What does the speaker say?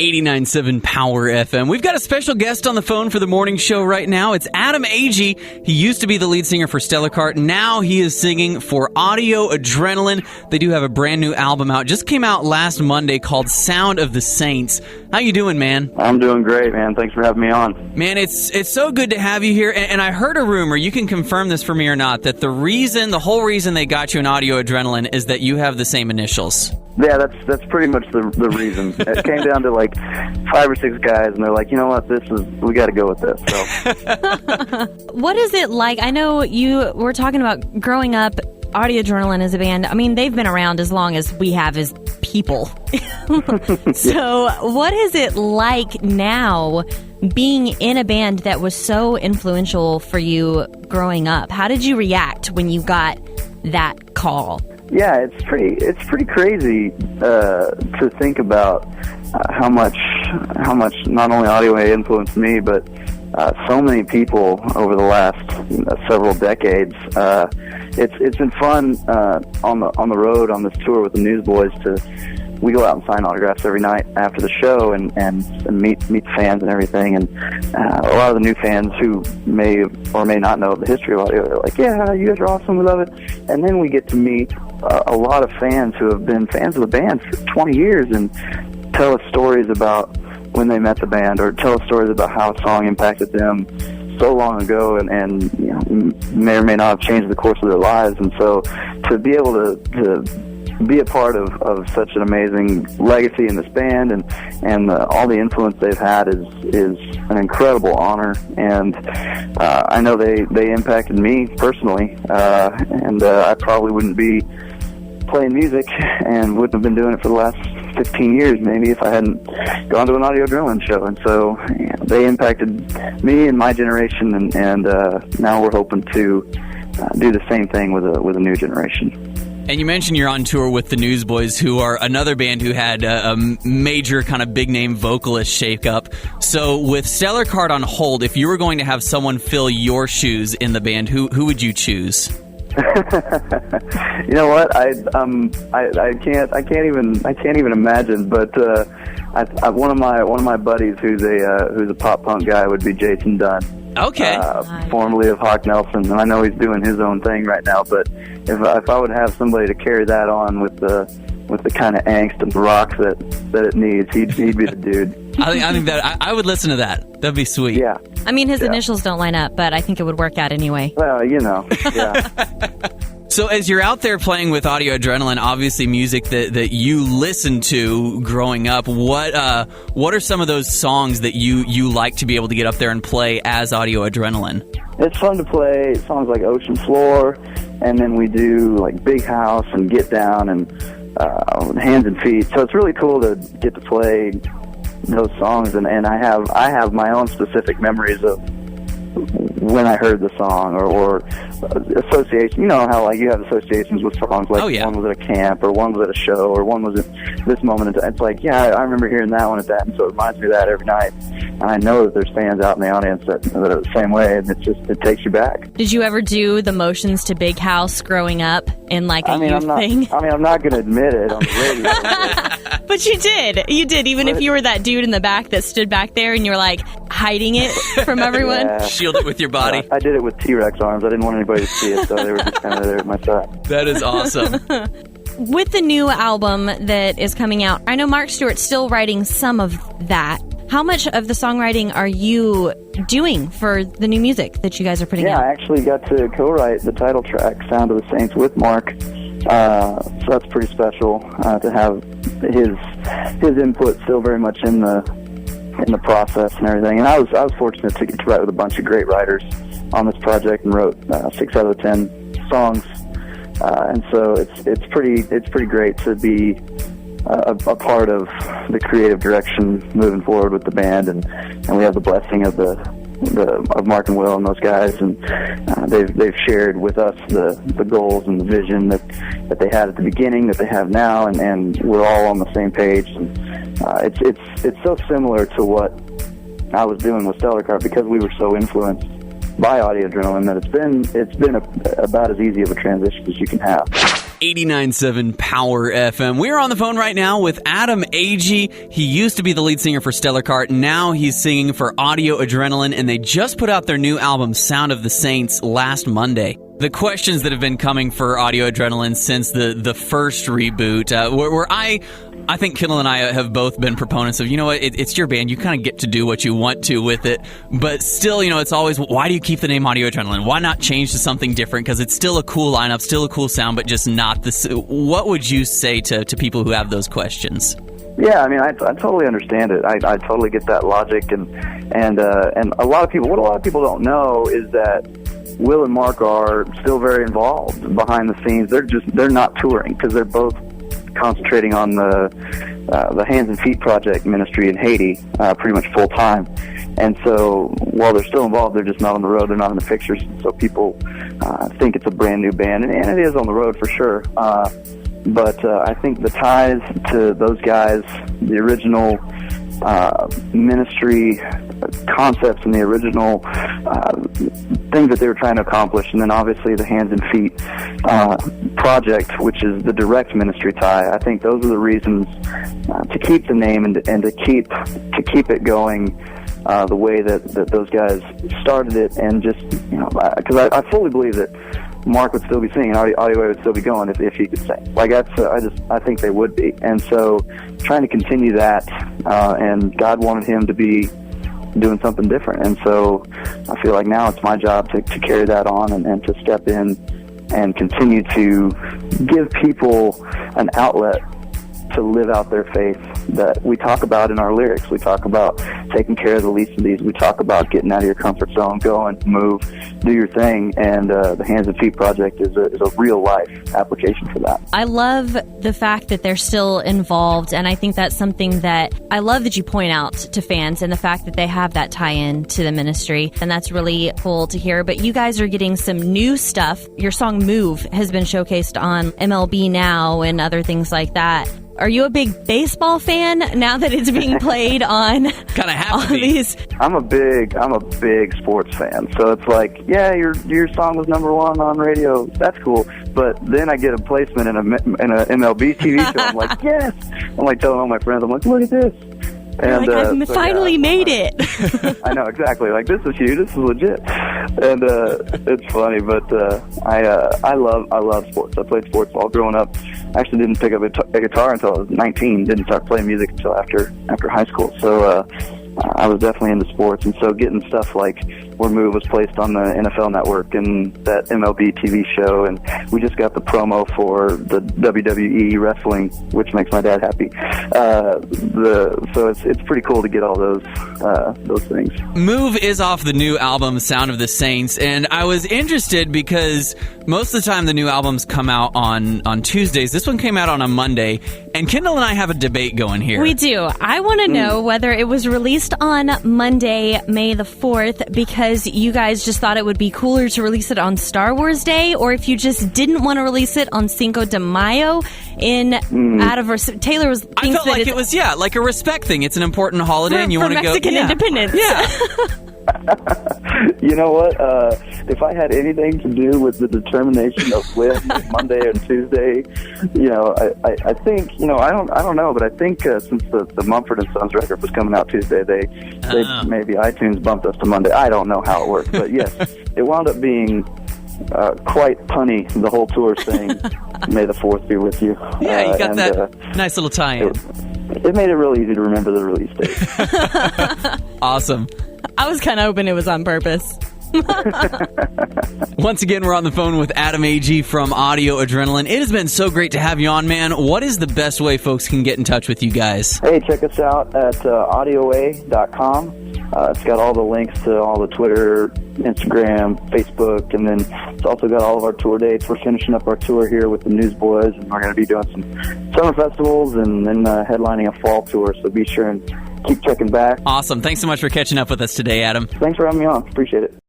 89.7 Power FM. We've got a special guest on the phone for the morning show right now. It's Adam Agee. He used to be the lead singer for Stellar Kart. Now he is singing for Audio Adrenaline. They do have a brand new album out. Just came out last Monday called Sound of the Saints. How you doing, man? I'm doing great, man. Thanks for having me on. Man, it's so good to have you here. And I heard a rumor, you can confirm this for me or not, that the whole reason they got you in Audio Adrenaline is that you have the same initials. Yeah, that's pretty much the reason. It came down to like 5 or 6 guys, and they're like, you know what, we got to go with this. So, what is it like? I know you were talking about growing up. Audio Adrenaline as a band. I mean, they've been around as long as we have as people. So, what is it like now being in a band that was so influential for you growing up? How did you react when you got that call? Yeah, it's pretty crazy to think about how much not only audio influenced me, but so many people over the last several decades. It's been fun on the road on this tour with the Newsboys. We go out and sign autographs every night after the show and meet fans and everything. And a lot of the new fans who may or may not know the history of audio, they're like, yeah, you guys are awesome, we love it. And then we get to meet a lot of fans who have been fans of the band for 20 years and tell us stories about when they met the band, or tell us stories about how a song impacted them so long ago and you know, may or may not have changed the course of their lives. And so to be able to be a part of such an amazing legacy in this band and all the influence they've had is an incredible honor. And I know they impacted me personally, and I probably wouldn't be playing music and wouldn't have been doing it for the last 15 years maybe if I hadn't gone to an Audio Adrenaline show. And so they impacted me and my generation, and now we're hoping to do the same thing with a new generation. And you mentioned you're on tour with the Newsboys, who are another band who had a major kind of big-name vocalist shake-up. So with Stellar Kart on hold, if you were going to have someone fill your shoes in the band, who would you choose? You know what? I can't even imagine. But one of my buddies who's a pop punk guy would be Jason Dunn. Okay. Formerly of Hawk Nelson, and I know he's doing his own thing right now. But if I would have somebody to carry that on with the kind of angst and rock that it needs, he'd be the dude. I think that I would listen to that. That'd be sweet. Yeah. I mean, his initials don't line up, but I think it would work out anyway. Well, you know, yeah. So as you're out there playing with Audio Adrenaline, obviously music that you listened to growing up, what are some of those songs that you like to be able to get up there and play as Audio Adrenaline? It's fun to play songs like Ocean Floor, and then we do like Big House and Get Down and Hands and Feet. So it's really cool to get to play those songs, and I have my own specific memories of when I heard the song or association. You know how like you have associations with songs, like one was at a camp or one was at a show or one was at this moment. It's like, yeah, I remember hearing that one at that, and so it reminds me of that every night. And I know that there's fans out in the audience that are the same way, and it takes you back. Did you ever do the motions to Big House growing up in like a youth thing? I'm not going to admit it on the radio. But you did. You did, even if you were that dude in the back that stood back there and you're like hiding it from everyone. Yeah. Shield it with your body. I did it with T-Rex arms. I didn't want anybody to see it, so they were just kind of there at my side. That is awesome. With the new album that is coming out, I know Mark Stewart's still writing some of that. How much of the songwriting are you doing for the new music that you guys are putting out? Yeah, I actually got to co-write the title track, Sound of the Saints, with Mark. So that's pretty special to have his input still very much in the process and everything. And I was fortunate to get to write with a bunch of great writers on this project and wrote 6 out of the 10 songs. And so it's pretty great to be a part of the creative direction moving forward with the band, and we have the blessing of Mark and Will and those guys, and they've shared with us the goals and the vision that they had at the beginning, that they have now, and we're all on the same page. And it's so similar to what I was doing with Stellar Kart, because we were so influenced by Audio Adrenaline, that it's been about as easy of a transition as you can have. 89.7 Power FM. We're on the phone right now with Adam Agee. He used to be the lead singer for Stellar Kart. Now he's singing for Audio Adrenaline, and they just put out their new album, Sound of the Saints, last Monday. The questions that have been coming for Audio Adrenaline since the first reboot, where I think Kindel and I have both been proponents of, you know what, it's your band. You kind of get to do what you want to with it. But still, you know, it's always, why do you keep the name Audio Adrenaline? Why not change to something different? Because it's still a cool lineup, still a cool sound, but just not this. What would you say to people who have those questions? Yeah, I mean, I totally understand it. I totally get that logic, and a lot of people, what a lot of people don't know is that Will and Mark are still very involved behind the scenes. They're not touring because they're both concentrating on the Hands and Feet Project ministry in Haiti, pretty much full time. And so while they're still involved, they're just not on the road. They're not in the pictures. So people think it's a brand new band, and it is on the road for sure. But I think the ties to those guys, the original ministry concepts and the original things that they were trying to accomplish, and then obviously the Hands and Feet project, which is the direct ministry tie. I think those are the reasons to keep the name and to keep it going the way that those guys started it, and just, you know, because I fully believe that Mark would still be singing, Audio would still be going if he could sing. Like, I think they would be. And so trying to continue that, and God wanted him to be doing something different. And so I feel like now it's my job to carry that on and to step in and continue to give people an outlet to live out their faith that we talk about in our lyrics. We talk about taking care of the least of these. We talk about getting out of your comfort zone, go and move, do your thing. And the Hands and Feet Project is a real life application for that. I love the fact that they're still involved, and I think that's something that I love that you point out to fans, and the fact that they have that tie-in to the ministry, and that's really cool to hear. But you guys are getting some new stuff. Your song Move has been showcased on MLB Now and other things like that. Are you a big baseball fan now that it's being played on kind of have all these? I'm a big sports fan. So it's like, yeah, your song was #1 on radio. That's cool. But then I get a placement in a MLB TV show. I'm like, yes. I'm like telling all my friends, I'm like, look at this. And I've finally made it. I know, exactly. Like, this is huge. This is legit. And it's funny, but I love sports. I played sports all growing up. I actually didn't pick up a guitar until I was 19. Didn't start playing music until after high school. So I was definitely into sports. And so getting stuff like where Move was placed on the NFL Network and that MLB TV show, and we just got the promo for the WWE wrestling, which makes my dad happy. So it's pretty cool to get all those things. Move is off the new album, Sound of the Saints, and I was interested because most of the time the new albums come out on Tuesdays. This one came out on a Monday, and Kindel and I have a debate going here. We do. I want to know whether it was released on Monday, May the 4th, because you guys just thought it would be cooler to release it on Star Wars Day, or if you just didn't want to release it on Cinco de Mayo out of Taylor was. I felt like it was like a respect thing. It's an important holiday, and you want to go Mexican independence. Yeah. You know what? If I had anything to do with the determination of when Monday and Tuesday, you know, I think, you know, I don't know, but I think since the Mumford & Sons record was coming out Tuesday, they maybe iTunes bumped us to Monday. I don't know how it worked, but yes, it wound up being quite punny, the whole tour saying, "May the 4th be with you." Yeah, you got that nice little tie-in. It made it real easy to remember the release date. Awesome. I was kind of hoping it was on purpose. Once again, we're on the phone with Adam Agee from Audio Adrenaline. It has been so great to have you on, man. What is the best way folks can get in touch with you guys? Hey, check us out at audioa.com. It's got all the links to all the Twitter, Instagram, Facebook, and then it's also got all of our tour dates. We're finishing up our tour here with the Newsboys, and we're going to be doing some summer festivals and then headlining a fall tour, so be sure and keep checking back. Awesome. Thanks so much for catching up with us today, Adam. Thanks for having me on. Appreciate it.